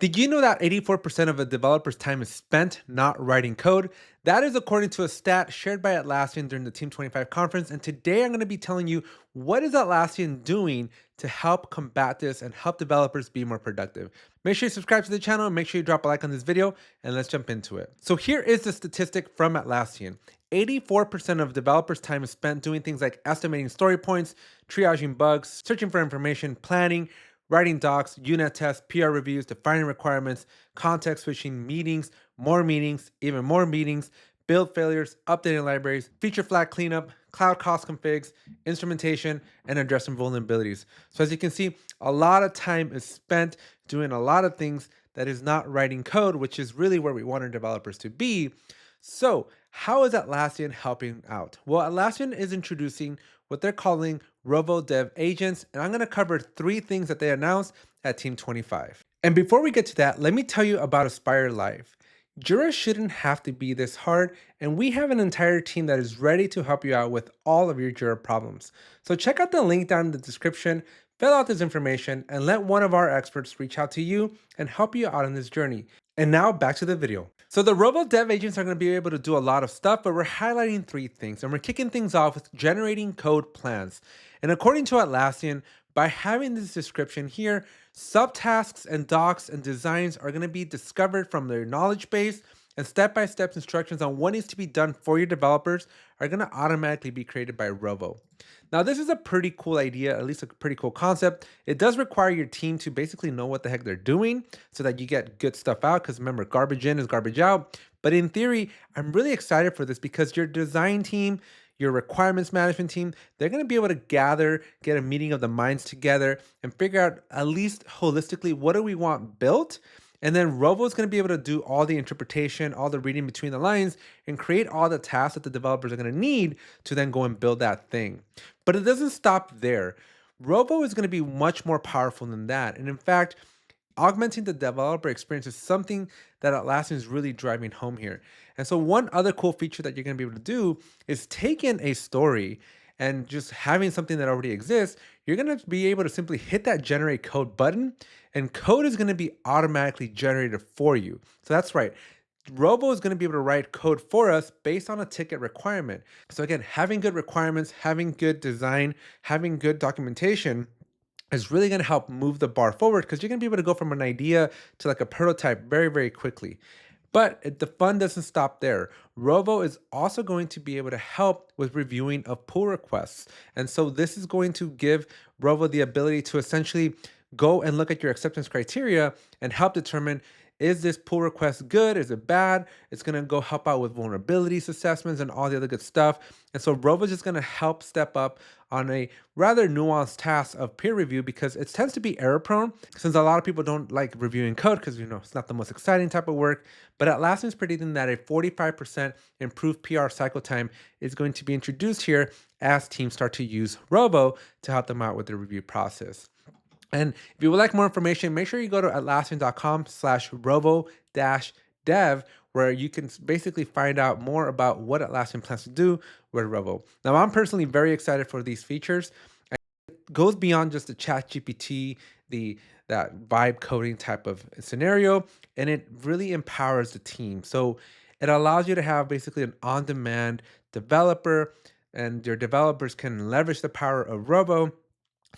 Did you know that 84% of a developer's time is spent not writing code? That is according to a stat shared by Atlassian during the Team 25 conference. And today I'm going to be telling you what is Atlassian doing to help combat this and help developers be more productive. Make sure you subscribe to the channel and make sure you drop a like on this video and let's jump into it. So here is the statistic from Atlassian. 84% of developers' time is spent doing things like estimating story points, triaging bugs, searching for information, planning, writing docs, unit tests, PR reviews, defining requirements, context switching, meetings, even more meetings, build failures, updating libraries, feature flag cleanup, cloud cost configs, instrumentation, and addressing vulnerabilities. So as you can see, a lot of time is spent doing a lot of things that is not writing code, which is really where we want our developers to be. So how is Atlassian helping out? Well, Atlassian is introducing what they're calling Rovo Dev Agents, and I'm going to cover 3 things that they announced at Team 25. And before we get to that, let me tell you about Aspire Live. Jira shouldn't have to be this hard, and we have an entire team that is ready to help you out with all of your Jira problems. So check out the link down in the description, fill out this information, and let one of our experts reach out to you and help you out on this journey. And now back to the video. So the Rovo Dev Agents are going to be able to do a lot of stuff, but we're highlighting 3 things, and we're kicking things off with generating code plans. And according to Atlassian, by having this description here, subtasks and docs and designs are going to be discovered from their knowledge base, and step-by-step instructions on what needs to be done for your developers are going to automatically be created by Rovo. Now, this is a pretty cool idea, at least a pretty cool concept. It does require your team to basically know what the heck they're doing so that you get good stuff out, because remember, garbage in is garbage out. But in theory, I'm really excited for this because your design team, your requirements management team, they're going to be able to gather, get a meeting of the minds together and figure out at least holistically, what do we want built? And then Rovo is going to be able to do all the interpretation, all the reading between the lines, and create all the tasks that the developers are going to need to then go and build that thing. But it doesn't stop there. Rovo is going to be much more powerful than that. And in fact, augmenting the developer experience is something that Atlassian is really driving home here. And so one other cool feature that you're going to be able to do is take in a story and just having something that already exists, you're going to be able to simply hit that generate code button, and code is going to be automatically generated for you. So that's right. Rovo is going to be able to write code for us based on a ticket requirement. So again, having good requirements, having good design, having good documentation is really going to help move the bar forward, because you're going to be able to go from an idea to like a prototype very, very quickly. But the fun doesn't stop there. Rovo is also going to be able to help with reviewing of pull requests. And so this is going to give Rovo the ability to essentially go and look at your acceptance criteria and help determine, is this pull request good? Is it bad? It's going to go help out with vulnerabilities assessments and all the other good stuff. And so Rovo is just going to help step up on a rather nuanced task of peer review, because it tends to be error prone, since a lot of people don't like reviewing code because, it's not the most exciting type of work. But Atlassian is predicting that a 45% improved PR cycle time is going to be introduced here as teams start to use Rovo to help them out with the review process. And if you would like more information, make sure you go to atlassian.com/rovo-dev, where you can basically find out more about what Atlassian plans to do with Rovo. Now, I'm personally very excited for these features. It goes beyond just the ChatGPT, that vibe coding type of scenario, and it really empowers the team. So it allows you to have basically an on-demand developer, and your developers can leverage the power of Rovo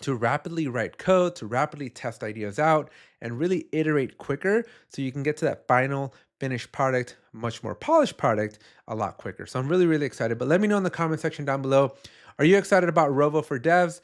to rapidly write code, to rapidly test ideas out, and really iterate quicker, so you can get to that final finished product, much more polished product, a lot quicker. So I'm really, really excited. But let me know in the comment section down below, are you excited about Rovo for devs?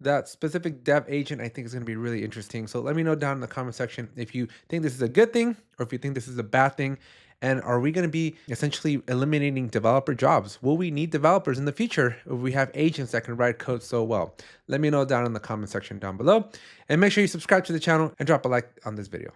That specific dev agent, I think, is going to be really interesting. So let me know down in the comment section if you think this is a good thing or if you think this is a bad thing. And are we going to be essentially eliminating developer jobs? Will we need developers in the future if we have agents that can write code so well? Let me know down in the comment section down below. And make sure you subscribe to the channel and drop a like on this video.